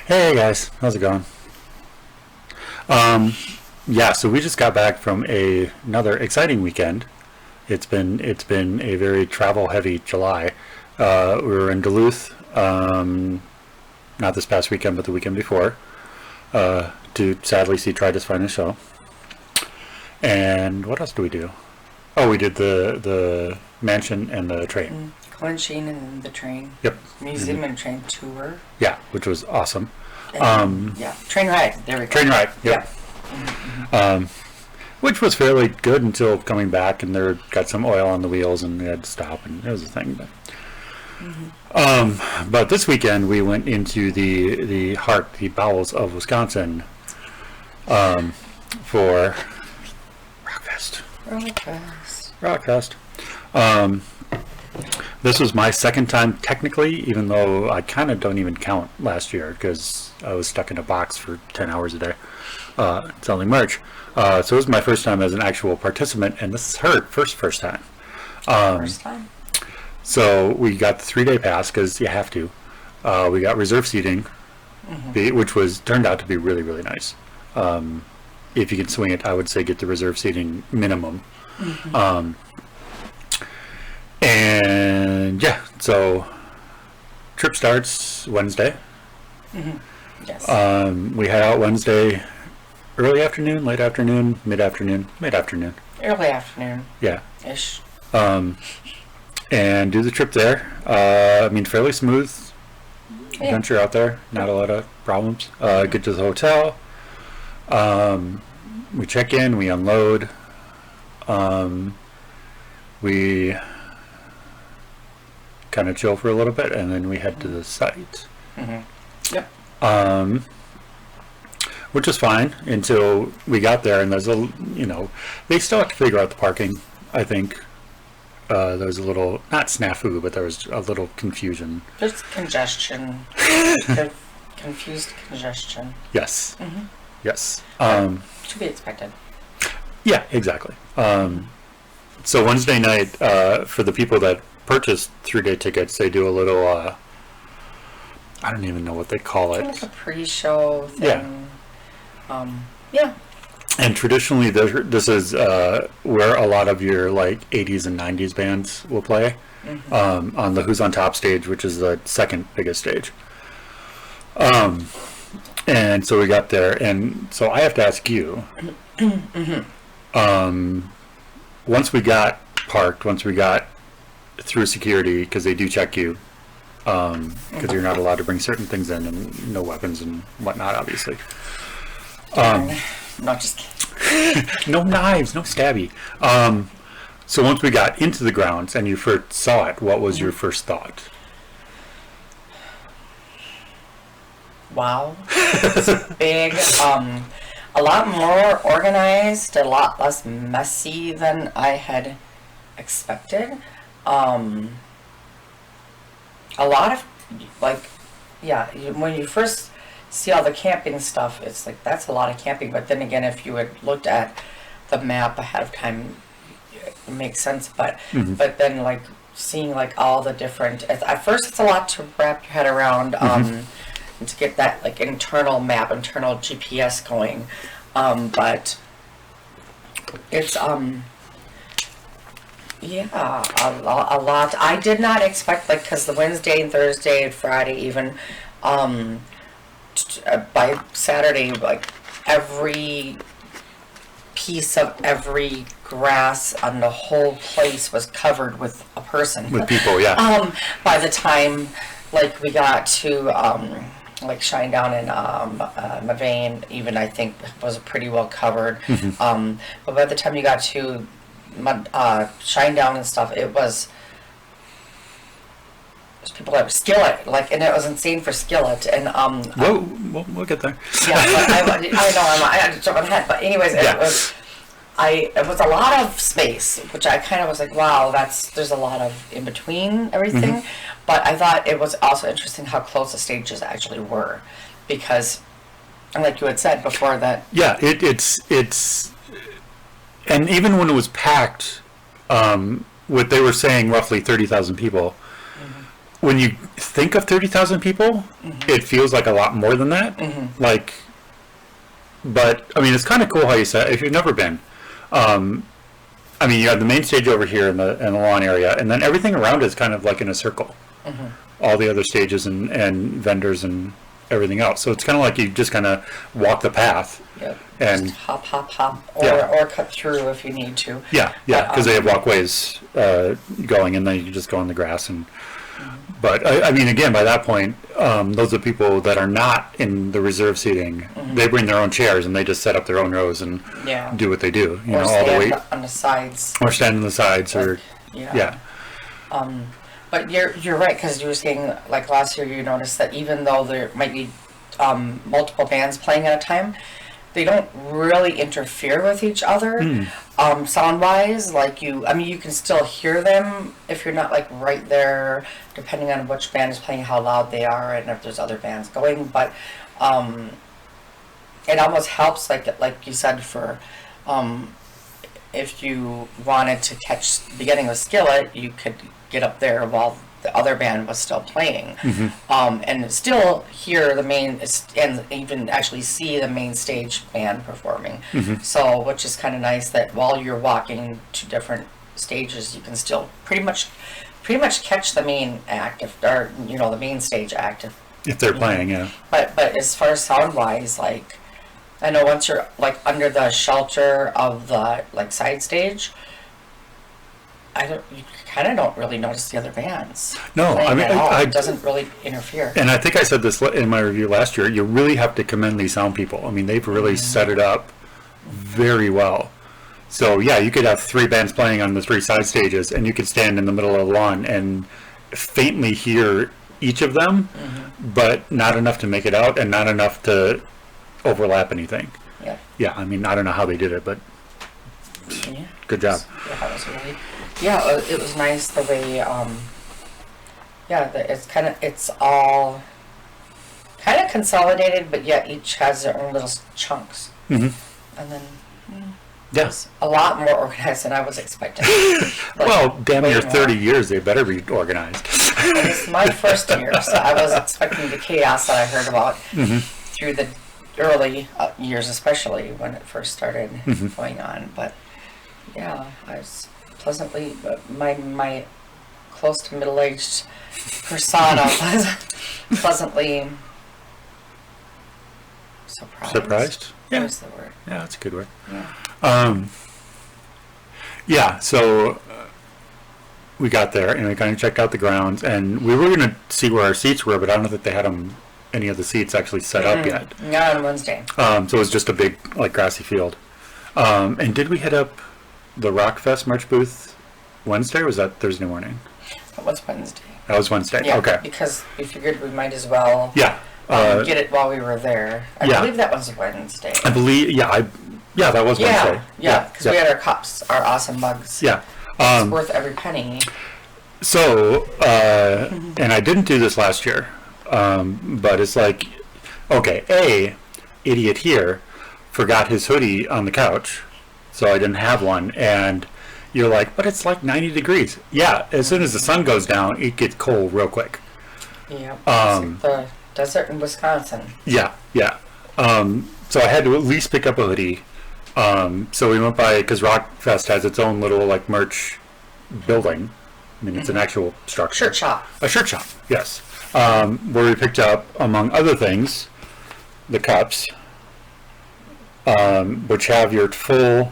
Hey guys, how's it going? Um, yeah, so we just got back from another exciting weekend. It's been a very travel heavy July. We were in Duluth, not this past weekend, but the weekend before, to sadly see Try to Find a Show. And what else do we do? Oh, we did the mansion and the train. Clinching and the train. Yep. Museum and train tour. Yeah, which was awesome. Yeah, train ride. There we go. Train ride. Yep. Yeah. Which was fairly good until coming back, and there got some oil on the wheels, and we had to stop, and it was a thing. But this weekend we went into the bowels of Wisconsin, for Rockfest. Rockfest. This was my second time technically, even though I kind of don't even count last year because I was stuck in a box for 10 hours a day selling merch. So it was my first time as an actual participant, and this is her first time. First time. So we got the 3-day pass because you have to. We got reserve seating, which turned out to be really, really nice. If you can swing it, I would say get the reserve seating minimum. And yeah, so trip starts Wednesday. Yes. We head out Wednesday early afternoon, late afternoon, mid-afternoon. Early afternoon. Yeah. Ish. And do the trip there. I mean, fairly smooth adventure out there. Not a lot of problems. Get to the hotel. We check in, we unload. We kind of chill for a little bit, and then we head to the site. Yep. Which was fine until we got there, and there's they still have to figure out the parking, I think. There was a little, not snafu, but there was a little confusion. There's congestion. Confused congestion. Yes. Yes. To be expected. Yeah, exactly. So Wednesday night, for the people that purchased 3-day tickets, they do a little, I don't even know what they call it. Like a pre-show thing. Yeah. And traditionally, this is where a lot of your like 80s and 90s bands will play, on the Who's on Top stage, which is the second biggest stage. And so we got there, and so I have to ask you, once we got parked, once we got through security, because they do check you, because you're not allowed to bring certain things in, and no weapons and whatnot, obviously. Not just kidding. No knives, no stabby. So once we got into the grounds and you first saw it, what was your first thought? Wow. It's big. A lot more organized, a lot less messy than I had expected. A lot of, when you first see all the camping stuff, it's like, that's a lot of camping. But then again, if you had looked at the map ahead of time, it makes sense. But then, like, seeing, like, all the different, at first it's a lot to wrap your head around, and to get that, like, internal map, internal GPS going. But it's, yeah, a lot. I did not expect, like, because the Wednesday and Thursday and Friday even, by Saturday, like, every piece of every grass on the whole place was covered with a person. With people, yeah. By the time, like, we got to, like, Shinedown and Mavane, even, I think, was pretty well covered. But by the time you got to Shinedown and stuff, it was people that were Skillet, like, and it was insane for Skillet, and we'll get there. Yeah, but I know I had to jump ahead, but anyways, it was a lot of space, which I kind of was like, wow, there's a lot of in between everything. But I thought it was also interesting how close the stages actually were, because, and like you had said before, that it's and even when it was packed, what they were saying, roughly 30,000 people, when you think of 30,000 people, it feels like a lot more than that. Like, but I mean, it's kind of cool how you said, if you've never been, I mean, you have the main stage over here in the lawn area, and then everything around is kind of like in a circle. All the other stages and vendors and everything else. So it's kind of like you just kind of walk the path. Yep. And just hop, or cut through if you need to. Yeah, because they have walkways going, and then you just go on the grass. And but I mean, again, by that point, those are people that are not in the reserve seating. They bring their own chairs and they just set up their own rows and do what they do. You or know, all the way on the sides. or stand on the sides, Like, or yeah. But you're right, because you were saying, like, last year you noticed that even though there might be multiple bands playing at a time, they don't really interfere with each other sound wise. Like, you can still hear them if you're not like right there, depending on which band is playing, how loud they are, and if there's other bands going. But it almost helps, like you said, for if you wanted to catch the beginning of Skillet, you could get up there while the other band was still playing, and still hear the main, and even actually see the main stage band performing. So, which is kind of nice that while you're walking to different stages, you can still pretty much catch the main act, or the main stage act if they're playing. Yeah. But as far as sound wise, like, I know once you're like under the shelter of the like side stage, you kind of don't really notice the other bands. No, I mean, it doesn't really interfere. And I think I said this in my review last year. You really have to commend these sound people. I mean, they've really set it up very well. So yeah, you could have 3 bands playing on the 3 side stages, and you could stand in the middle of the lawn and faintly hear each of them, but not enough to make it out, and not enough to overlap anything. Yeah. Yeah, I mean, I don't know how they did it, but good job. Yeah, it was really. Yeah, it was nice the way. It's all kind of consolidated, but yet each has their own little chunks. And then. Yes. A lot more organized than I was expecting. Like, well, damn near more. 30 years, they better be organized. It's my first year, so I was expecting the chaos that I heard about through the early years, especially when it first started going on. But yeah, I was pleasantly, my close to middle-aged persona was pleasantly surprised. Surprised? Yeah. What's the word? Yeah, that's a good word. Yeah. So we got there and we kind of checked out the grounds, and we were going to see where our seats were, but I don't know that they had any of the seats actually set up yet. Not on Wednesday. So it was just a big, like, grassy field. And did we hit up the Rockfest merch booth Wednesday, or was that Thursday morning? That was Wednesday. That was Wednesday. Yeah, okay. Because we figured we might as well get it while we were there. I believe that was Wednesday. I believe, that was Wednesday. Yeah, because we had our cups, our awesome mugs. Yeah. It's worth every penny. So, and I didn't do this last year, but it's like, okay, idiot here forgot his hoodie on the couch, so I didn't have one, and you're like, but it's like 90 degrees. Yeah, as soon as the sun goes down, it gets cold real quick. Yeah, it's like the desert in Wisconsin. Yeah. So I had to at least pick up a hoodie. So we went by, because Rockfest has its own little, like, merch building. I mean, it's an actual structure. Shirt shop. A shirt shop, yes. Where we picked up, among other things, the cups, which have your full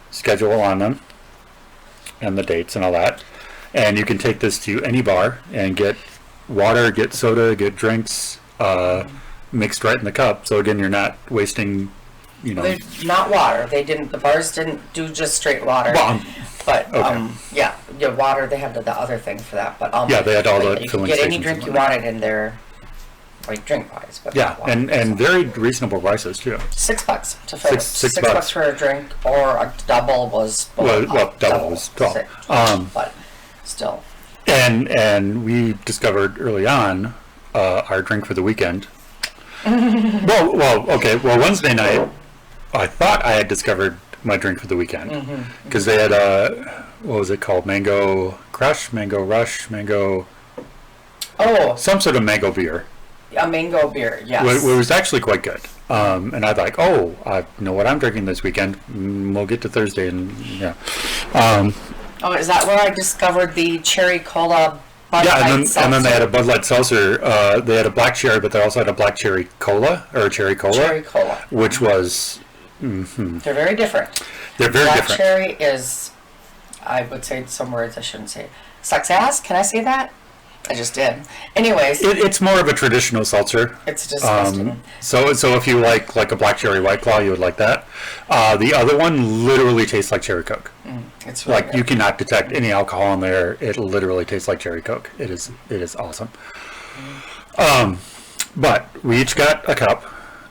schedule on them, and the dates and all that. And you can take this to any bar and get water, get soda, get drinks, mixed right in the cup. So again, you're not wasting, They're not water. The bars didn't do just straight water. But water, they have the other thing for that. But they had all the you filling could get any stations drink and you wanted in there, like drink wise. But not water, and very reasonable prices too. $6 to fill it. Six $6 bucks for a drink, or a double was double was 12. But still. And we discovered early on our drink for the weekend. Well, Wednesday night, I thought I had discovered my drink for the weekend, because they had what was it called? Mango Crush, Mango Rush, Mango Oh, some sort of mango beer. a mango beer, yes. It was actually quite good. And I'd like, oh, I know what I'm drinking this weekend. We'll get to Thursday, and yeah. Oh, is that where I discovered the cherry cola Bud Yeah, Light and then they had a seltzer? Bud Light seltzer. They had a black cherry, but they also had a black cherry cola or a cherry cola, Cherry cola. which was They're very different. they're very Black different. cherry is, I would say some words I shouldn't say. Sucks ass? Can I say that? I just did. Anyways, It's more of a traditional seltzer. it's disgusting. So if you like a black cherry White Claw, you would like that. The other one literally tastes like cherry Coke. It's really Like you cannot detect any alcohol in there. It literally tastes like cherry Coke. It is awesome. But we each got a cup,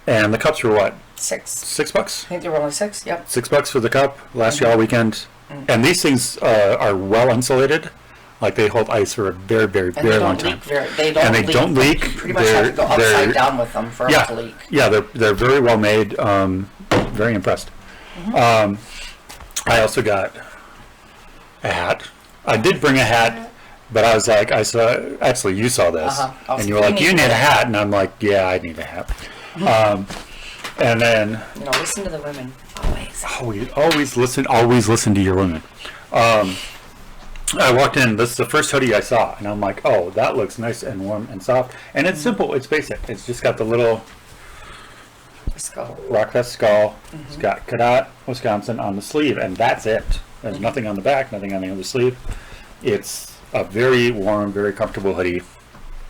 and the cups were what, $6. $6? I think they were only 6. Yep. $6 for the cup. Last year all weekend, and these things are well insulated. Like they hold ice for a very, very, And very they long don't time. leak they don't And they leak. don't leak. You pretty much have to go upside down with them for them to leak. Yeah, they're very well made. Very impressed. I also got a hat. I did bring a hat, but I was like, actually you saw this, and you were like, you need a hat, and I'm like, yeah, I need a hat. And then Listen to the women always. always listen to your women. I walked in, this is the first hoodie I saw, and I'm like, oh, that looks nice and warm and soft. And it's simple, it's basic. It's just got the little Skull. Rockfest skull. It's got Cadott, Wisconsin on the sleeve, and that's it. There's nothing on the back, nothing on the other sleeve. It's a very warm, very comfortable hoodie.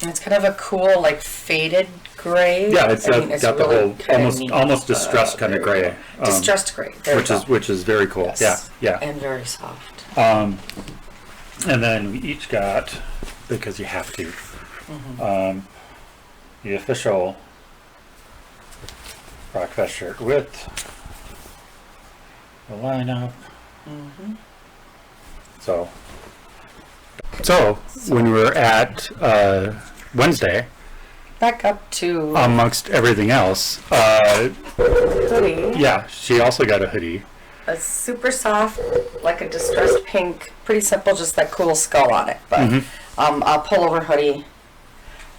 And it's kind of a cool, like faded gray. Yeah, it's got the really whole kinda neat. almost distressed kind of gray, Distressed gray. There you go. which is very cool. Yes. Yeah. And very soft. And then we each got, because you have to, the official Rockfest shirt with the lineup. So when we were at Wednesday, Back up to amongst everything else, hoodie. yeah, she also got a hoodie. A super soft, like a distressed pink, pretty simple, just that cool skull on it. But a pullover hoodie.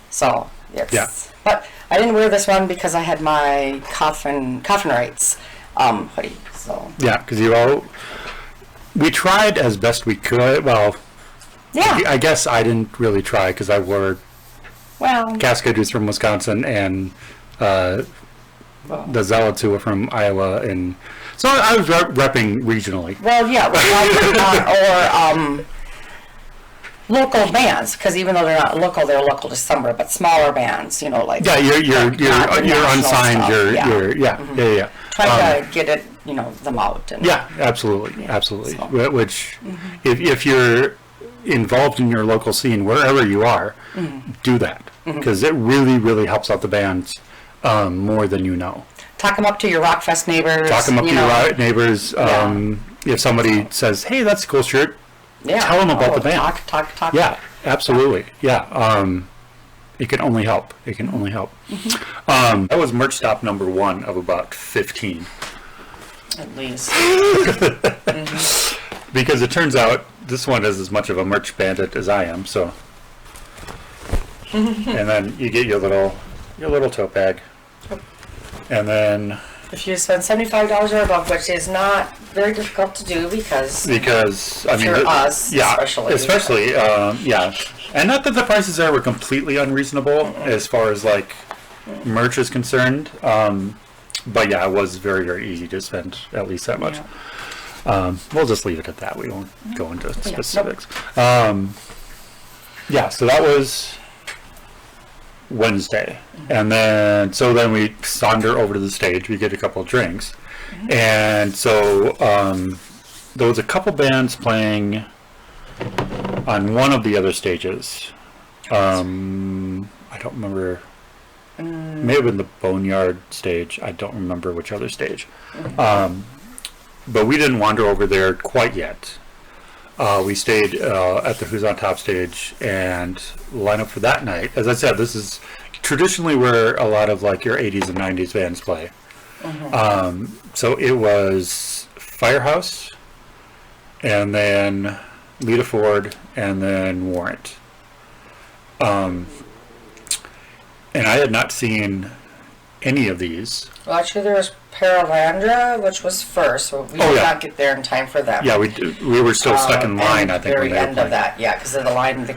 So it's But I didn't wear this one because I had my coffin rights hoodie. So Yeah, because we tried as best we could. Well, yeah. I guess I didn't really try because I wore Well, Cascade, who's from Wisconsin, and the Zealots, who were from Iowa, and so I was repping regionally. well, yeah, or local bands, because even though they're local to somewhere, but smaller bands, like Yeah, you're not the you're national unsigned. stuff, Yeah. trying to get it, them out. And, Yeah, absolutely. So. Which, if you're involved in your local scene, wherever you are, do that, because it really, really helps out the bands more than you know. Talk them up to your Rockfest neighbors. Talk them up to your neighbors. If somebody says, "Hey, that's a cool shirt," tell them about the band. Talk. Yeah, absolutely. Yeah. It can only help. It can only help. That was merch stop number 1 of about 15. At least. Because it turns out this one is as much of a merch bandit as I am. So, and then you get your little tote bag, and then If you spend $75 or above, which is not very difficult to do because I mean, for us, especially, and not that the prices there were completely unreasonable as far as like merch is concerned, but yeah, it was very, very easy to spend at least that much. We'll just leave it at that. We won't go into specifics. So that was Wednesday, and then we saunter over to the stage. We get a couple of drinks, and so there was a couple bands playing on one of the other stages. I don't remember. May have been the Boneyard stage. I don't remember which other stage. But we didn't wander over there quite yet. We stayed at the Who's on Top stage and line up for that night. As I said, this is traditionally where a lot of like your 80s and 90s bands play. So it was Firehouse, and then Lite Ford, and then Warrant. And I had not seen any of these. Well, actually, there was Paralandra, which was first, so we did not get there in time for that. Yeah, we were still stuck in line, I think. Very end of that, yeah, because of the line, the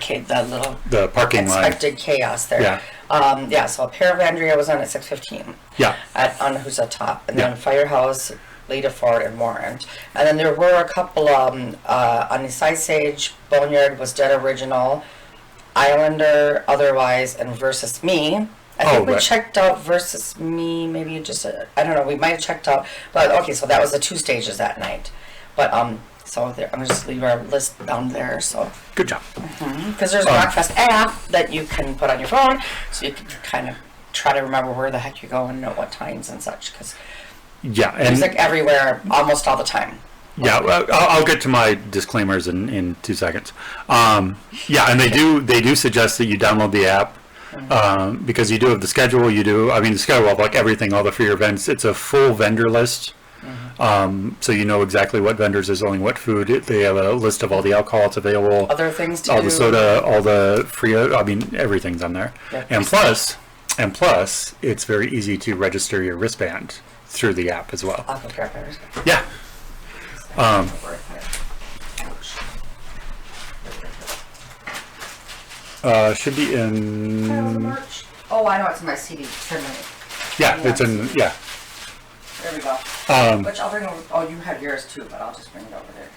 parking line. Expected chaos there. Yeah. So Paralandria was on at 6:15. Yeah. On Who's at Top, and then Firehouse, Lite Ford, and Warrant. And then there were a couple on the Side Sage, Boneyard was Dead Original, Islander, Otherwise, and Versus Me. I think we checked out Versus Me, maybe just, I don't know, we might have checked out, but okay, so that was the 2 stages that night. But, so there, I'm just leaving our list down there, so. Good job. Because there's a Rockfest app that you can put on your phone, so you can kind of try to remember where the heck you're going and know what times and such, because music everywhere, almost all the time. Yeah, I'll get to my disclaimers in 2 seconds. Yeah, and they do suggest that you download the app. Because you do have the schedule, the schedule of like everything, all the free events. It's a full vendor list. So you know exactly what vendors are selling what food. They have a list of all the alcohol that's available. Other things to all the soda, all the free, everything's on there. Yep. And plus, it's very easy to register your wristband through the app as well. I'll go grab my wristband. Yeah. Should be in. Oh, I know it's in my CD. Yeah, it's in. Yeah. There we go. Which I'll bring over. Oh, you have yours too, but I'll just bring it over there.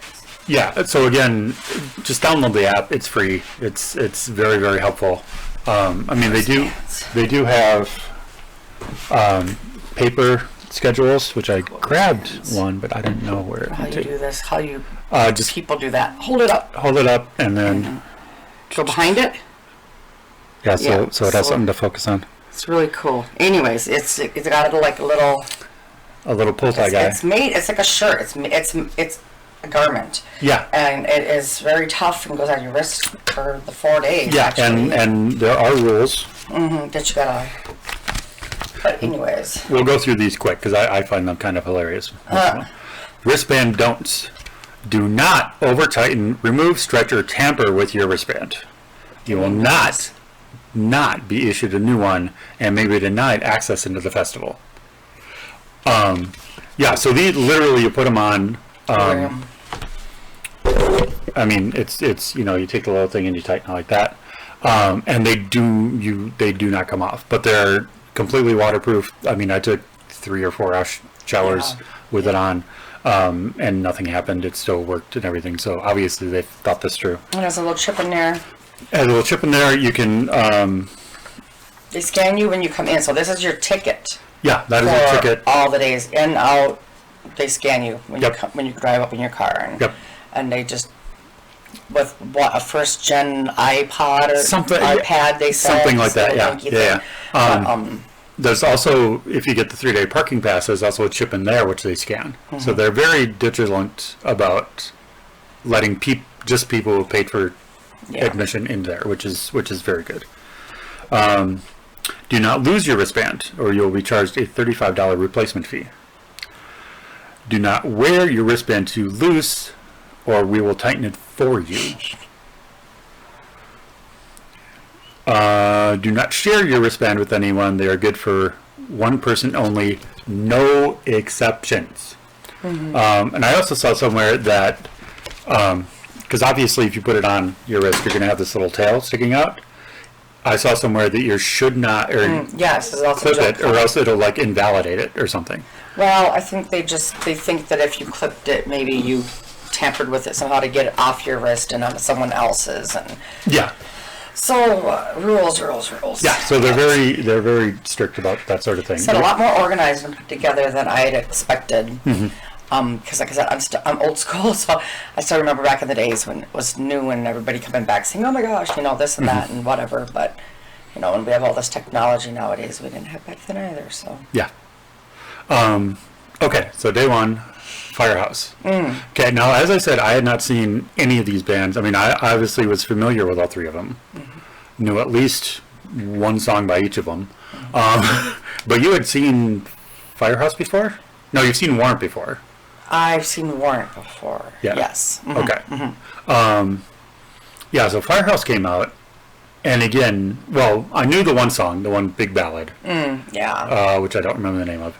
Yeah. So again, just download the app. It's free. It's very, very helpful. They do have paper schedules, which I grabbed one, but I didn't know where. How you do this? How you just people do that? Hold it up. Hold it up, and then go behind it. Yeah, so it has something to focus on. It's really cool. Anyways, it's got like a little pull tie guy. It's like a shirt. It's a garment. Yeah. And it is very tough and goes on your wrist for the 4 days. Yeah, and there are rules. That you gotta. But anyways, we'll go through these quick because I find them kind of hilarious. Wristband don'ts: do not over tighten, remove, stretch, or tamper with your wristband. You will not be issued a new one and may be denied access into the festival. So these literally you put them on. It's you take the little thing and you tighten it like that, and they do not come off, but they're completely waterproof. I took 3 or 4 hour showers with it on, and nothing happened. It still worked and everything. So obviously they thought this through. And there's a little chip in there. You can. They scan you when you come in, so this is your ticket. Yeah, that is your ticket. All the days in, out, they scan you when you drive up in your car, and they just with a first gen iPod or iPad, they said something like that. Yeah. There's also, if you get the 3-day parking pass, there's also a chip in there which they scan. So they're very vigilant about letting people who paid for admission in there, which is very good. Do not lose your wristband, or you'll be charged a $35 replacement fee. Do not wear your wristband too loose, or we will tighten it for you. Do not share your wristband with anyone. They are good for one person only, no exceptions. And I also saw somewhere that, because obviously if you put it on your wrist, you're going to have this little tail sticking out. I saw somewhere that you should not, or clip it, or else it'll like invalidate it or something. Well, I think they think that if you clipped it, maybe you tampered with it somehow to get it off your wrist and onto someone else's, and so rules. Yeah, so they're very strict about that sort of thing. It's a lot more organized and put together than I had expected. Because like I said, I'm old school, so I still remember back in the days when it was new and everybody coming back saying, "Oh my gosh, this and that and whatever." But when we have all this technology nowadays, we didn't have back then either. So yeah. Okay, so day 1, Firehouse. Okay, now as I said, I had not seen any of these bands. I obviously was familiar with all 3 of them. Knew at least one song by each of them. But you had seen Firehouse before? No, you've seen Warrant before. I've seen Warrant before. Yeah. Yes. Okay. So Firehouse came out, And again, well, I knew the one song, the one big ballad, Yeah. which I don't remember the name of.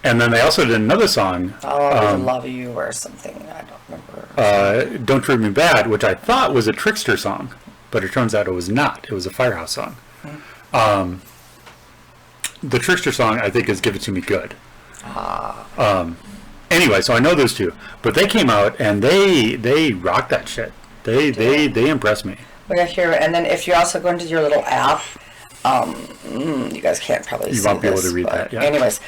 And then they also did another song, I love you or something. I don't remember. Don't Treat Me Bad, which I thought was a Trickster song, but it turns out it was not. It was a Firehouse song. The Trickster song, I think, is Give It To Me Good. Anyway, so I know those two. But they came out and they rocked that shit. They impressed me. We got here, and then if you also go into your little app, you guys can't probably see this. You won't be able to read that, yeah. Anyways,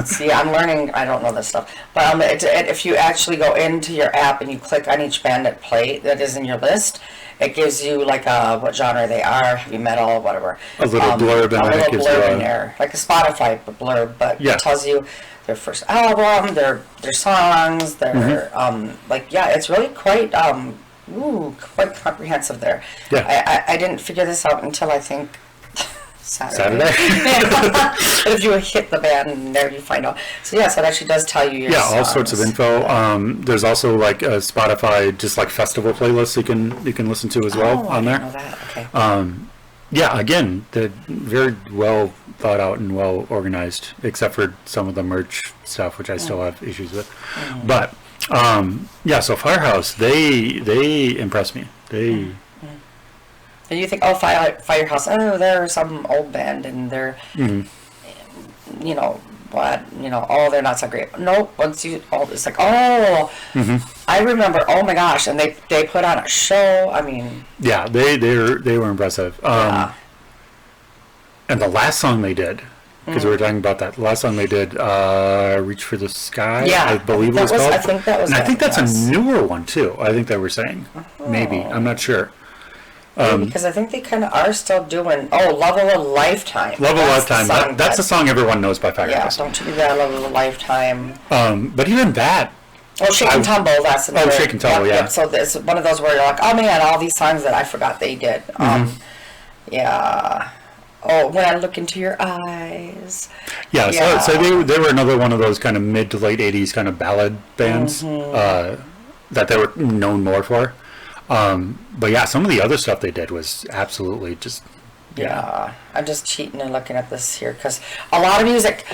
see, I'm learning, I don't know this stuff. But if you actually go into your app and you click on each band that is in your list, it gives you like what genre they are, heavy metal, whatever. A little blurb, and a then it little gives blurb you in there, like a Spotify blurb, but Yeah. it tells you their first album, their songs, their it's really quite quite comprehensive there. Yeah. I didn't figure this out until I think Saturday. But if you hit the band there, you find out. So yes, it actually does tell you your songs. all sorts of info. There's also like a Spotify, just like festival playlists you can listen to as well on there. I didn't know that. Okay. Yeah, again, they're very well thought out and well organized, except for some of the merch stuff, which I still have issues with. But so Firehouse, they impress me. They. And you think, Firehouse, they're some old band, and they're, they're not so great. Nope, it's like, I remember, oh my gosh, and they put on a show, I mean. Yeah, they were impressive. And the last song they did, because we were talking about that, the last song they did, Reach for the Sky, I believe it was called. I think that was and I think that's a newer one, too, I think they were saying. Maybe, I'm not sure. Because I think they kind of are still doing, Love of a Lifetime. Love of a Lifetime, that's the song everyone knows by Firehouse. Yeah, Don't You Do That, Love of a Lifetime. But even that... Shake and Tumble, that's another. Shake and Tumble, yeah. So it's one of those where you're like, oh man, all these songs that I forgot they did. Yeah. Oh, When I Look Into Your Eyes. Yeah. So they were another one of those kind of mid to late 80s kind of ballad bands that they were known more for. But yeah, some of the other stuff they did was absolutely just... Yeah. I'm just cheating and looking at this here because a lot of music...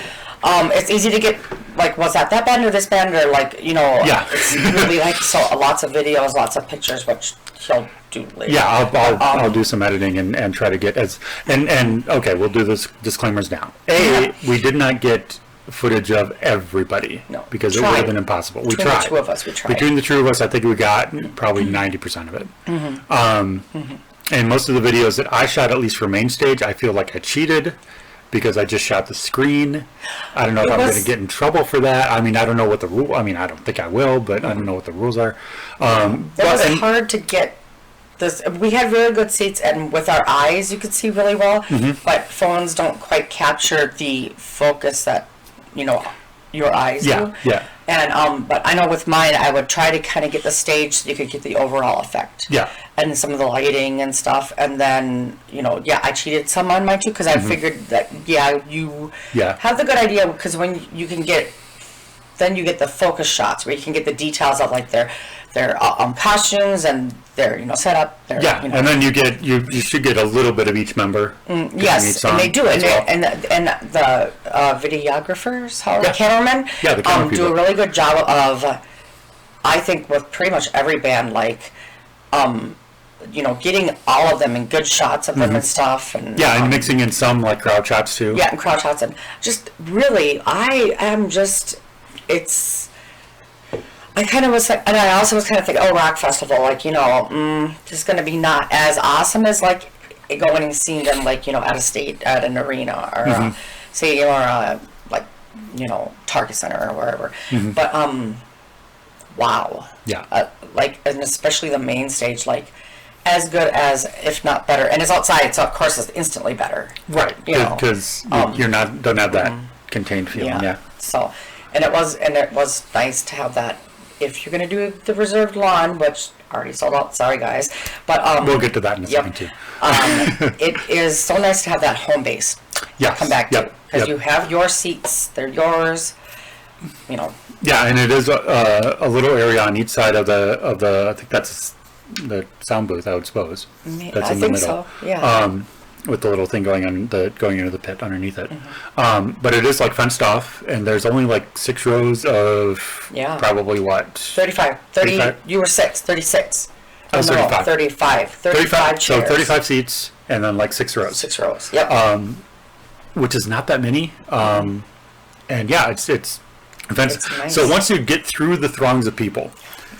it's easy to get, like, was that band or this band, or, like, it's really, like, so lots of videos, lots of pictures, which he'll do later. Yeah, I'll do some editing and try to get okay, we'll do this disclaimers now. We did not get footage of everybody. No. Because it would have been impossible. We tried. Between the two of us, we tried. Between the two of us, I think we got probably 90% of it. And most of the videos that I shot, at least for main stage, I feel like I cheated, because I just shot the screen. I don't know if I'm going to get in trouble for that. I mean, I don't know what the rule... I mean, I don't think I will, but I don't know what the rules are. It was hard to get this... We had really good seats, and with our eyes, you could see really well, but phones don't quite capture the focus that, your eyes do. Yeah. And but I know with mine, I would try to kind of get the stage so you could get the overall effect. Yeah. And some of the lighting and stuff, and then I cheated some on mine too because I figured that you have the good idea, because when you can get, then you get the focus shots where you can get the details of like their costumes and their setup. And then you should get a little bit of each member. Yes, and they do it, and the videographers, cameramen, the camera do a really good job of, I think, with pretty much every band, like, getting all of them in good shots of them and stuff, and and mixing in some like crowd shots too. Yeah, and crowd shots, and just really, I kind of was like, and I also was kind of thinking, rock festival, like, this is going to be not as awesome as like going and seeing them, like, at an arena or stadium or Target Center or wherever. But wow. Yeah. And especially the main stage, like, as good as, if not better. And it's outside, so of course it's instantly better. Right. Because don't have that contained feeling. Yeah. So, and it was nice to have that. If you're going to do the reserved lawn, which already sold out, sorry guys, but we'll get to that in a second too. It is so nice to have that home base. Come back to, because you have your seats, they're yours. Yeah, and it is a little area on each side of the I think that's the sound booth, I would suppose. That's I in the think middle. so. Yeah. With the little thing going into the pit underneath it. But it is like fenced off, and there's only like 6 rows of probably what? 35. 30. You were 36. I was 35. 35 chairs. So 35 seats, and then like 6 rows. 6 rows. Yep. Which is not that many. And yeah, it's fenced. Nice. So once you get through the throngs of people,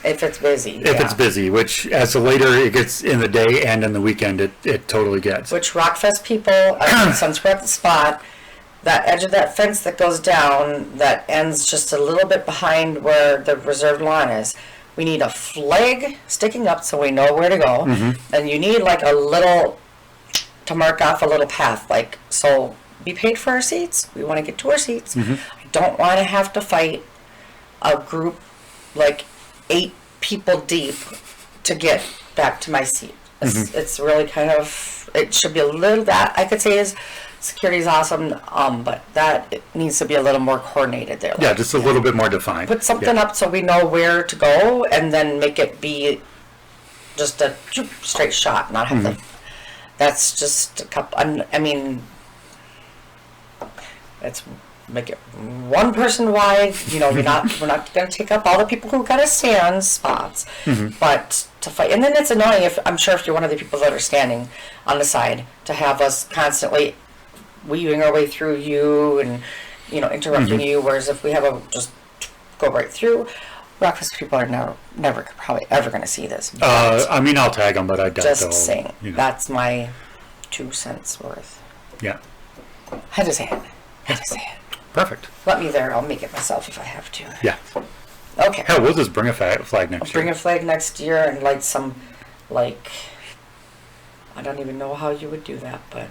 if it's busy. if it's busy, which as the later it gets in the day and in the weekend, it totally gets. Which Rockfest people, since we're at the spot, that edge of that fence that goes down, that ends just a little bit behind where the reserved lawn is, we need a flag sticking up so we know where to go. And you need like a little, to mark off a little path, like, so we paid for our seats, we want to get to our seats. I don't want to have to fight a group like 8 people deep to get back to my seat. It's really kind of, it should be a little, that I could say is, security is awesome, but that it needs to be a little more coordinated there. Yeah, just a little bit more defined. Put something up so we know where to go, and then make it be just a straight shot, not have to, that's just a couple, I mean, it's, make it one person wide, you know, we're not going to take up all the people who got to stand spots, but to fight, and then it's annoying if, I'm sure if you're one of the people that are standing on the side, to have us constantly weaving our way through you and, you know, interrupting you, whereas if we have a, just go right through, Rockfest people are never probably ever going to see this. I mean, I'll tag them, but I doubt just they'll, saying, you know. That's my 2 cents worth. Yeah. Had to say it. Perfect. Let me there. I'll make it myself if I have to. Yeah. Okay. Hell, we'll just bring a flag next year. Bring a flag next year and light some, like, I don't even know how you would do that, but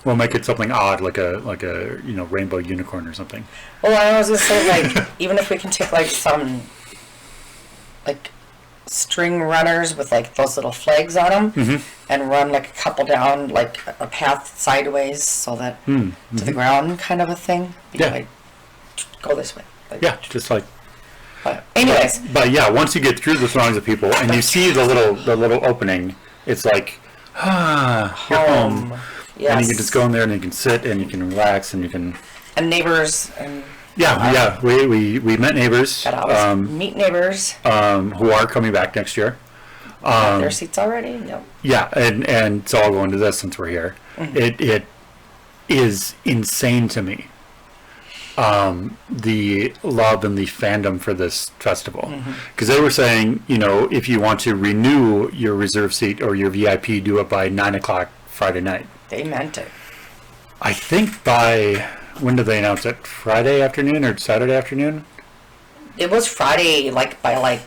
We'll make it something odd, like a you know, rainbow unicorn or something. well, I was gonna say, like, even if we can take like some like string runners with like those little flags on them and run like a couple down like a path sideways so that to the ground kind of a thing. You know, like, go this way. Like, Yeah, just like. But anyways. But yeah, once you get through the throngs of people and you see the little opening, it's like, you're home. Yes. And you can just go in there and you can sit and you can relax and you can. And neighbors and. Yeah. We met neighbors. Gotta always meet neighbors. Who are coming back next year. Got their seats already. Yep. Yeah, and so I'll go into this since we're here. It is insane to me. The love and the fandom for this festival, because they were saying, you know, if you want to renew your reserve seat or your VIP, do it by 9:00 Friday night. They meant it. I think by, when did they announce it? Friday afternoon or Saturday afternoon? It was Friday, like by like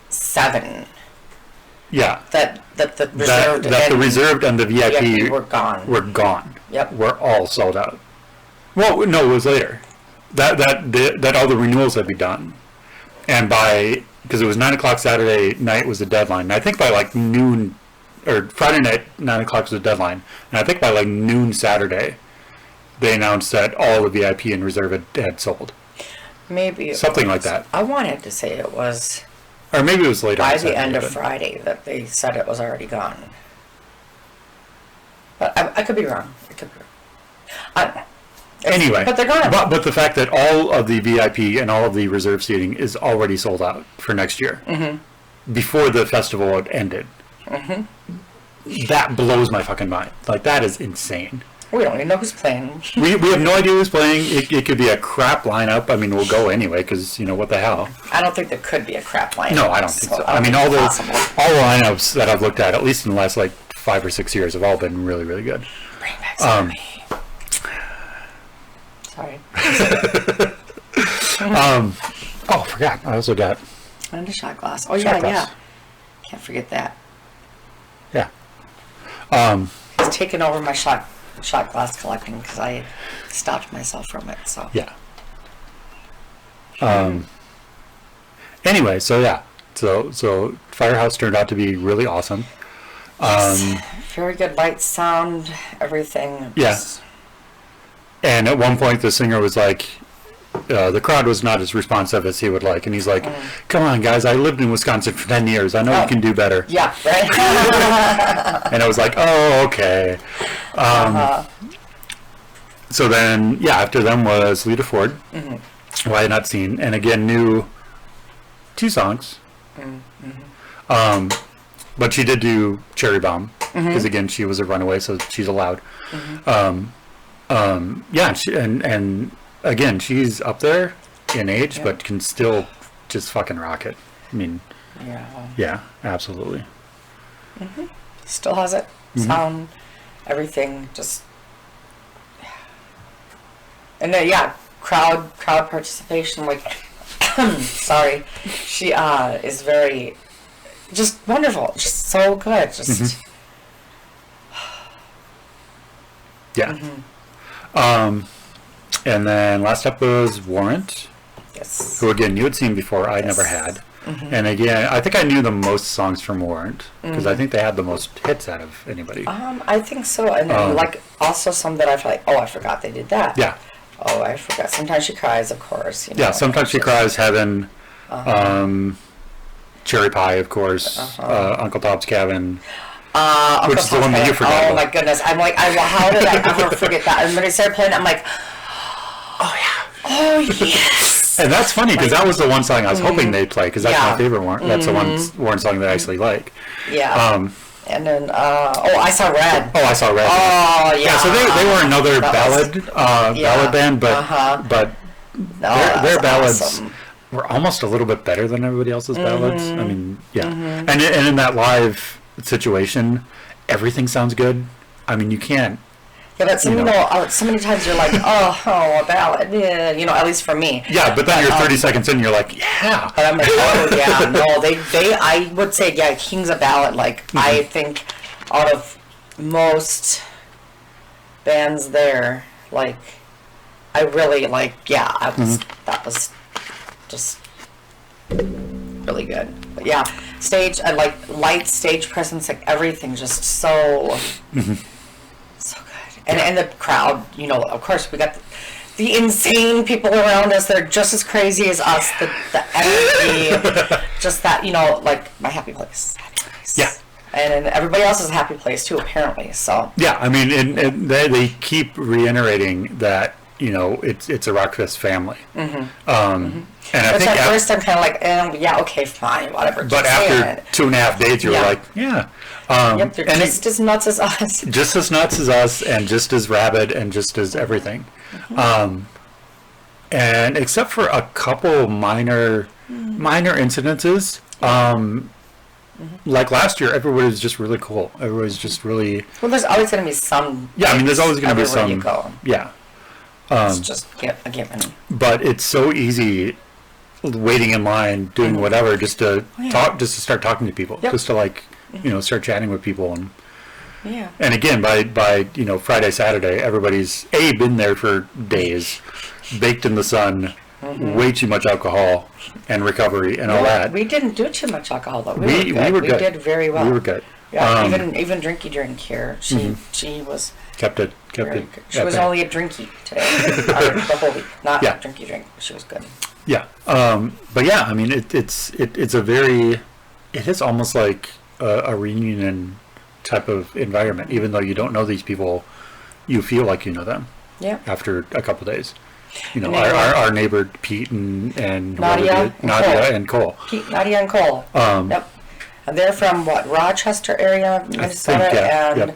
7. Yeah. That the reserved the reserved and the VIP were gone. Were gone. Yep. We're all sold out. Well, no, it was later. That all the renewals had been done, and because it was 9:00 Saturday night was the deadline. And I think by like noon, or Friday night 9:00 was the deadline, and I think by like noon Saturday, they announced that all the VIP and reserve had sold. Maybe something like that. I wanted to say it was. Or maybe it was later. By the end of Friday that they said it was already gone. But I could be wrong. I could be wrong. Anyway, but they're gone. But the fact that all of the VIP and all of the reserve seating is already sold out for next year, before the festival had ended, that blows my fucking mind. Like, that is insane. We don't even know who's playing. we have no idea who's playing. It could be a crap lineup. I mean, we'll go anyway because, you know, what the hell. I don't think there could be a crap lineup. No, I don't think so. I mean, all the lineups that I've looked at least in the last like 5 or 6 years, have all been really, really good. Bring back Sorry. Oh, I forgot. I also got. And a shot glass. Oh, yeah. Can't forget that. Yeah. It's taken over my shot glass collecting because I stopped myself from it. So yeah. Anyway, so yeah, so Firehouse turned out to be really awesome. Yes. Very good light, sound, everything. Yes. Yeah. And at one point, the singer was like, the crowd was not as responsive as he would like, and he's like, "Come on, guys! I lived in Wisconsin for 10 years. I know you can do better." Yeah, right. And I was like, "Oh, okay." So then, yeah, after them was Lite Ford, who I had not seen, and again knew 2 songs. But she did do Cherry Bomb because again she was a runaway, so she's allowed. Yeah, and again she's up there in age, but can still just fucking rock it. I mean, yeah, absolutely. Still has it. Sound, everything, just. And then crowd participation. Like, sorry, she is very. Just wonderful, just so good, just. Yeah. And then last up was Warrant. Yes. Who again you had seen before, I never had. And again, I think I knew the most songs from Warrant because I think they had the most hits out of anybody. I think so, and then, like also some that I feel like, oh, I forgot they did that. Yeah. Oh, I forgot. Sometimes she cries, of course. You know, Yeah. Sometimes she cries. Heaven. Cherry Pie, of course. Uncle Tom's Cabin. Which is the one that you forgot. Oh my goodness! I'm like, how did I ever forget that? And when I started playing, I'm like, oh yeah, oh yes. And that's funny because that was the one song I was hoping they'd play because that's my favorite Warrant. That's the one Warrant song that I actually like. Yeah. And then, I Saw Red. Oh, I Saw Red. Oh yeah. Yeah. So they were another ballad band, but their ballads. Awesome. Were almost a little bit better than everybody else's ballads. I mean, yeah. And in that live situation, everything sounds good. I mean, you can't. Yeah, but so many times you're like, a ballad, yeah, at least for me. Yeah, but then you're 30 seconds in, you're like, yeah. But I'm like, oh yeah, no, they, I would say, yeah, King's a ballad. Like I think out of most bands there, like I really like, that was just really good. But yeah, stage, I like light stage presence, like everything just so so good. And the crowd, of course we got the insane people around us. They're just as crazy as us. The energy, just that, like my happy place. Yeah. And everybody else is a happy place too, apparently. So yeah, I mean, and they keep reiterating that it's a Rockfest family. And I think at first I'm kind of like, yeah, okay, fine, whatever. But after 2.5 days, you're like, yeah. Yep, they're just as nuts as us. Just as nuts as us, and just as rabid, and just as everything. And except for a couple minor incidences, like last year, everybody was just really cool. Everybody's just really. Well, there's always going to be some. Yeah, I mean, there's always going to be some. You go. Yeah. It's just a given. But it's so easy waiting in line, doing whatever, just to talk, just to start talking to people, just to like, start chatting with people, and and again by Friday, Saturday, everybody's been there for days, baked in the sun, way too much alcohol and recovery and all that. We didn't do too much alcohol though. We were good. We did very well. We were good. Yeah, even drinky drink here. She was. Kept it. She was only a drinky today, or the whole week, not a drinky drink. She was good. Yeah, but yeah, I mean, it's a very, it is almost like a reunion type of environment. Even though you don't know these people, you feel like you know them. Yeah. After a couple days, our neighbor Pete and Nadia and Cole. Pete, Nadia, and Cole. Yep. And they're from Rochester area, Minnesota,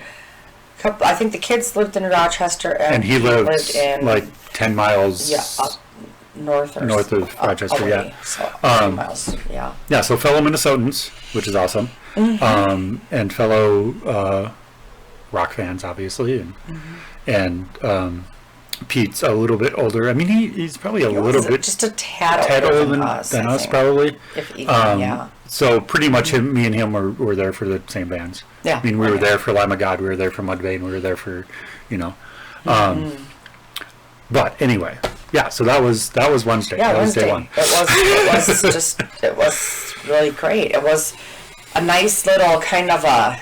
I think the kids lived in Rochester, and he lived in like 10 miles. Up north of Rochester. Away, so 10 miles. Yeah. Yeah. So fellow Minnesotans, which is awesome, and fellow rock fans, obviously, and Pete's a little bit older. I mean, he's probably a little bit just a tad older than us, probably. If even, So pretty much me and him were there for the same bands. Yeah. I mean, we were there for Lamb of God, we were there for Mudvayne, we were there for, but anyway, yeah. So that was Wednesday. Yeah, that Wednesday. Was day one. It was really great. It was a nice little kind of a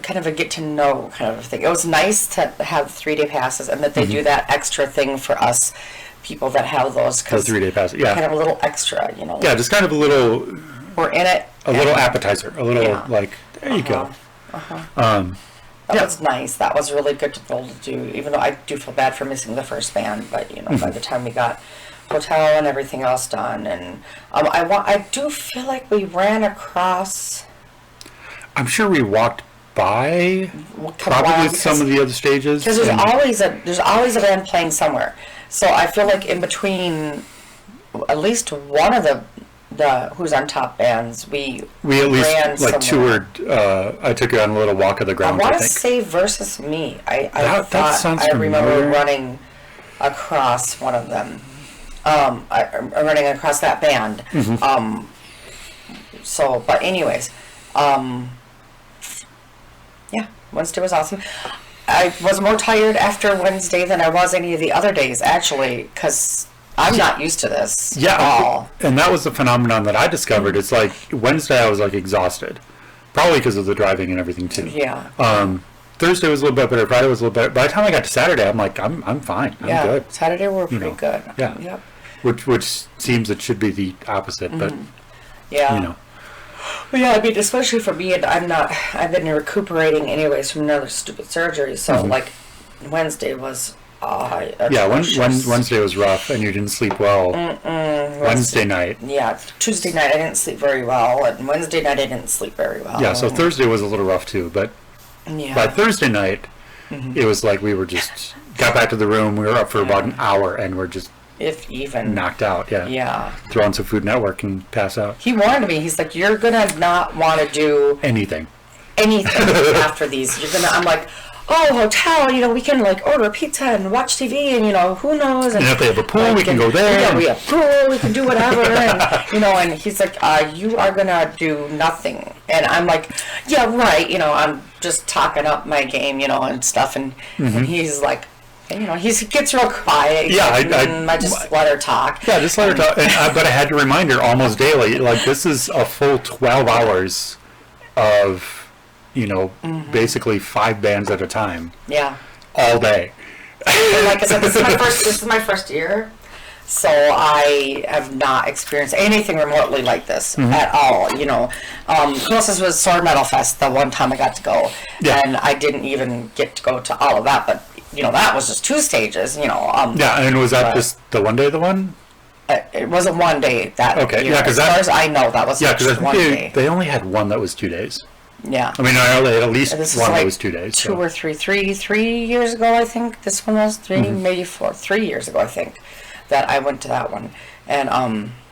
kind of a get to know kind of a thing. It was nice to have 3-day passes and that they do that extra thing for us people that have those. The 3-day passes, yeah. Kind of a little extra, you know. Yeah, just kind of a little. We're in it. A little appetizer, a little like there you go. That was nice. That was really good to be able to do. Even though I do feel bad for missing the first band, but you know, by the time we got hotel and everything else done, and I do feel like we ran across. I'm sure we walked by probably some of the other stages. Because there's always a band playing somewhere. So I feel like in between, at least one of the Who's on Top bands, we at least ran like somewhere. toured. I took you on a little walk of the grounds. I want I to think. say Versus Me. That sounds I remember familiar. running across one of them. Running across that band. So, but anyways, yeah, Wednesday was awesome. I was more tired after Wednesday than I was any of the other days, actually, because I'm not used to this at all. And that was the phenomenon that I discovered. It's like Wednesday I was like exhausted, probably because of the driving and everything too. Yeah. Thursday was a little bit better. Friday was a little better. By the time I got to Saturday, I'm like, I'm fine. I'm good. Saturday we're pretty good. Yeah. Yep. Which seems it should be the opposite, but Yeah. you know. Well, yeah, I mean, especially for me, I've been recuperating anyways from another stupid surgery, so like Wednesday was Wednesday was rough, and you didn't sleep well. Wednesday night. Yeah, Tuesday night I didn't sleep very well, and Wednesday night I didn't sleep very well. Yeah, so Thursday was a little rough too, but by Thursday night, it was like we were just got back to the room. We were up for about an hour, and we're just if even knocked out. Yeah. Yeah. Throw on some Food Network and pass out. He warned me. He's like, "You're gonna not want to do anything after these. You're gonna." I'm like, "Oh, hotel. You know, we can like order pizza and watch TV, and you know, who knows?" And if they have a pool, we can go there. Yeah, we have pool. We can do whatever, and you know. And he's like, "You are gonna do nothing," and I'm like, "Yeah, right." You know, I'm just talking up my game, you know, and stuff, and he's like. You know, he gets real quiet. Yeah, I just let her talk. Yeah, just let her talk. But I had to remind her almost daily, like, this is a full 12 hours of, you know, basically 5 bands at a time. Yeah. All day. And like I said, this is my first year, so I have not experienced anything remotely like this at all. You know, closest was Sword Metal Fest the one time I got to go, and I didn't even get to go to all of that, but. You know, that was just 2 stages, you know. Yeah, and was that just the one day, the one? It wasn't one day. Okay, yeah, because as far as I know, that was just one day. They only had one that was 2 days. Yeah. I mean, I know they had at least one like that was 2 days. 2 or 3 years ago, I think. This one was 3, maybe 4, 3 years ago, I think, that I went to that one. And,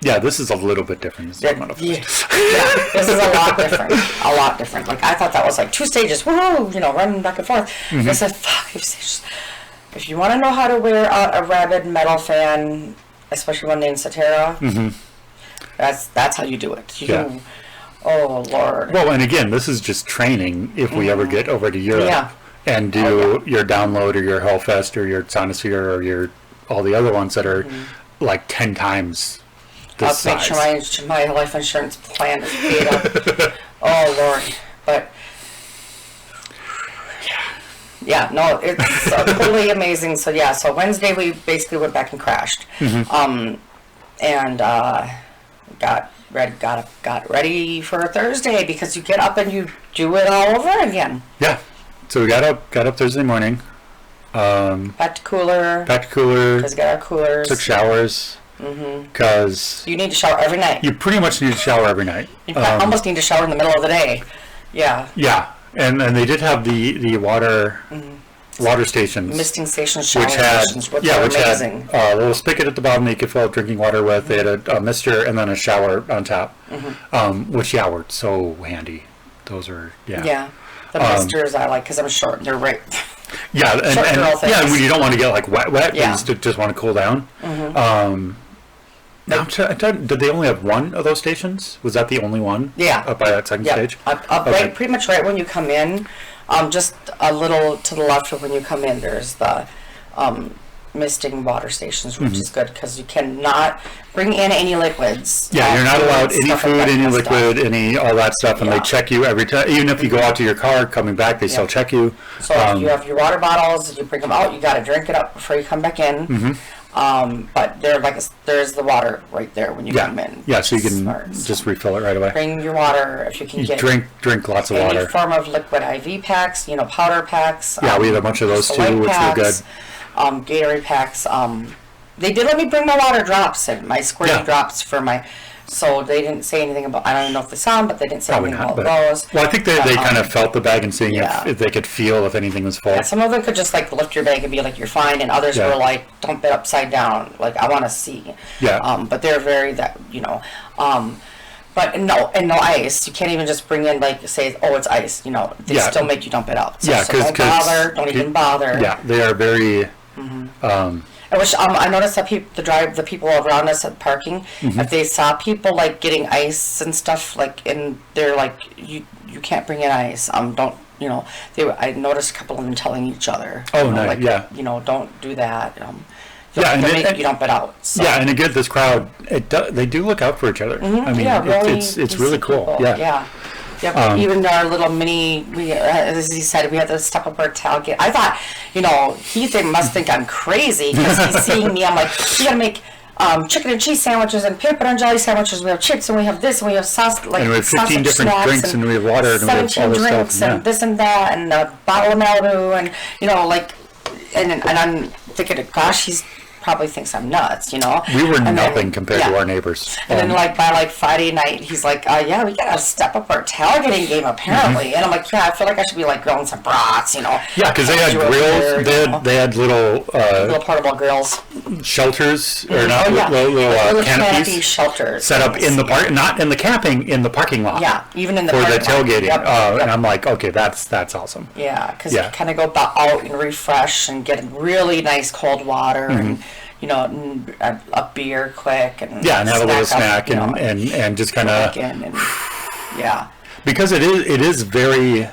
yeah, this is a little bit different. This is a lot different. A lot different. Like, I thought that was like 2 stages, woohoo, you know, running back and forth. I said, fuck, if you want to know how to wear a rabid metal fan, especially one named Satara, that's how you do it. Oh, Lord. Well, and again, this is just training if we ever get over to Europe and do your Download or your Hellfest or your Sonosphere or your all the other ones that are like 10 times the size. I'll make sure my life insurance plan is paid up. Oh, Lord. But, yeah, no, it's totally amazing. So, yeah, so Wednesday we basically went back and crashed. And got ready for Thursday because you get up and you do it all over again. Yeah. So we got up Thursday morning. Packed a cooler. Because we got our coolers. Took showers. Because you need to shower every night. You pretty much need to shower every night. You almost need to shower in the middle of the day. Yeah. Yeah, and they did have the water stations, misting stations, shower stations, which amazing. Had a little spigot at the bottom that you could fill up drinking water with. They had a mister and then a shower on top, which were so handy. Those are Yeah, the misters I like because I'm short. They're right. Yeah, and when you don't want to get like wet, you just want to cool down. Now, did they only have one of those stations? Was that the only one? Yeah. Up by that second stage? Right, pretty much right when you come in. Just a little to the left of when you come in, there's the misting water stations, which is good because you cannot bring in any liquids. Yeah, you're not allowed any stuff food, like that any kind of liquid, stuff. any all that stuff, and they Yeah. check you every time. Even if you go out to your car, coming back, they still check you. So if you have your water bottles, you bring them out. You got to drink it up before you come back in. But there's the water right there when you come in. Yeah, so you can Smart. just refill it right away. Bring your water if you can You get drink lots of any water. form of liquid IV packs, powder packs. Yeah, we had a bunch of those too, Light which were good. packs, Gatorade packs. They did let me bring my water drops in, my squirting drops for my. So they didn't say anything about. I don't even know if they saw them, but they didn't say Probably anything not. about those. Well, I think they kind of felt the bag and seeing Yeah. if they could feel if anything was full. Yeah, some of them could just like lift your bag and be like, "You're fine," and others Yeah. were like, "Dump it upside down." Like, I want to see. Yeah. But they're very But no ice. You can't even just bring in like say, "Oh, it's ice." They Yeah. still make you dump it out. So, Yeah, so don't bother. Don't even bother. Yeah, they are very. I wish I noticed that the people around us at parking, if they saw people like getting ice and stuff, like they're like, you can't bring in ice. Don't I noticed a couple of them telling each other. Oh, nice. Like, yeah. Don't do that. Yeah, and they'll make you dump it out. So. Yeah, and again, this crowd, they do look out for each other. I mean, yeah, really it's really cool. people. Yeah. Yeah, even our little mini, as he said, we had to step up our tailgate. I thought, he must think I'm crazy because he's seeing me. I'm like, you gotta make chicken and cheese sandwiches and peanut butter and jelly sandwiches. We have chips and we have this and we have sauce, like And we have 15 different drinks and we have water and we have all 17 this drinks stuff. and this and that and a bottle of Malibu and and I'm thinking, gosh, he's probably thinks I'm nuts, We were And nothing then, compared to our neighbors. And then by Friday night, he's like, yeah, we gotta step up our tailgating game apparently. And I'm like, yeah, I feel like I should be like grilling some brats, Yeah, because they had grills. They had little little portable grills. shelters or not Yeah. little canopy canopies shelters set up in the park, not in the camping, in the parking lot. Yeah, even in the for the parking lot. tailgating. Yep, yep. And I'm like, okay, that's awesome. Yeah, because Yeah. you kind of go out and refresh and get really nice cold water and a beer quick and Yeah, and have a little snack snack and just kind of yeah. because it is very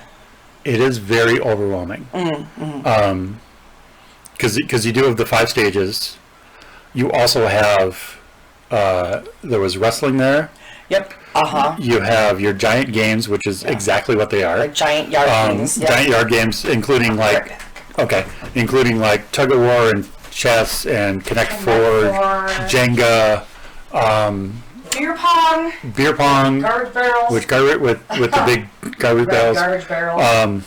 overwhelming. Because you do have the 5 stages. You also have there was wrestling there. Yep. You have your giant games, which is exactly what they are. Like giant yard games. Yep. Giant yard games, including like tug of war and chess and Connect Four, Jenga, beer pong, garbage barrels, which with the big garbage barrels. garbage barrels.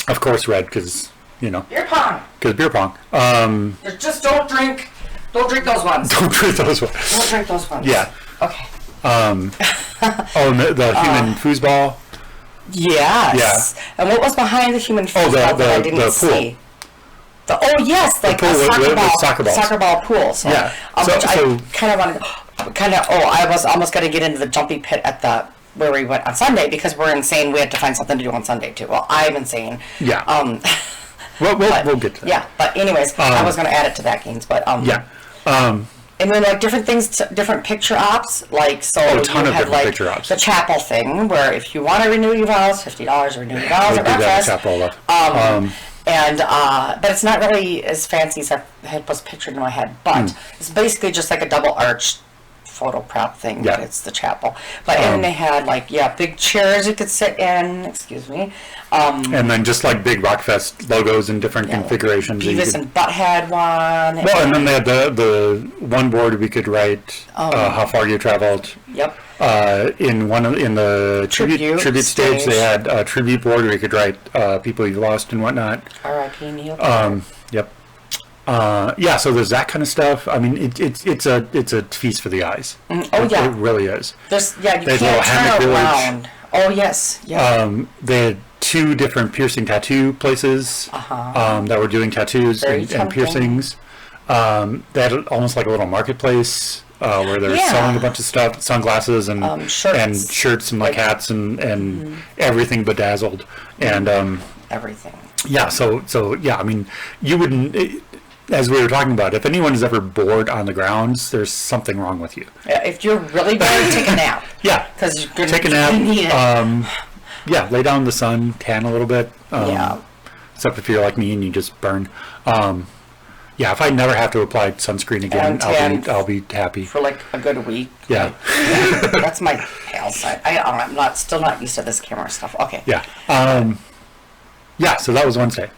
Of course, red because beer pong. because beer pong. Just don't drink those ones. Don't drink those ones. Don't drink those ones. Yeah. Okay. And the human foosball. Yes. Yeah. And what was behind the human foosball that I didn't the pool. see? Like pool a with soccer balls. ball pool. So, Yeah. which I kind of wanted. I was almost going to get into the jumpy pit at where we went on Sunday because we're insane. We had to find something to do on Sunday too. Well, I'm insane. Yeah. We'll get to that. Yeah, but anyways, I was going to add it to that games, but Yeah. and then like different things, different picture ops, like so a ton you of had different like picture ops. the chapel thing where if you want to renew your vows, $50 renew your vows We at do that at breakfast. Chapel. But it's not really as fancy as I was pictured in my head. But it's basically just like a double arch photo prop thing. Yeah. But it's the chapel. But and they had big chairs you could sit in. Excuse me. And then just like big Rockfest logos in different configurations. Beavis and Butt had one. Well, and then they had the one board we could write how far you traveled. Yep. In the tribute stage, they had a tribute board where you could write people you lost and whatnot. R.I.P. Neil. Yep. So there's that kind of stuff. I mean, it's a feast for the eyes. Yeah. It really is. You They had little can't hammock turn village. around. Oh yes. Yeah. They had 2 different piercing tattoo places that were doing tattoos Very and tempting. piercings. They had almost like a little marketplace where they're selling a bunch of stuff, sunglasses and shirts and like hats and everything bedazzled and Everything. yeah. So I mean, you wouldn't. As we were talking about, if anyone is ever bored on the grounds, there's something wrong with you. Yeah, if you're really bored, take a nap. Yeah, Because you're take a nap. Lay down in the sun, tan a little bit. Except if you're like me and you just burn. Yeah, if I never have to apply sunscreen again, And tan I'll be happy. for like a good week. Yeah. That's my pale side. I'm still not used to this camera stuff. Okay. Yeah. Yeah, so that was Wednesday.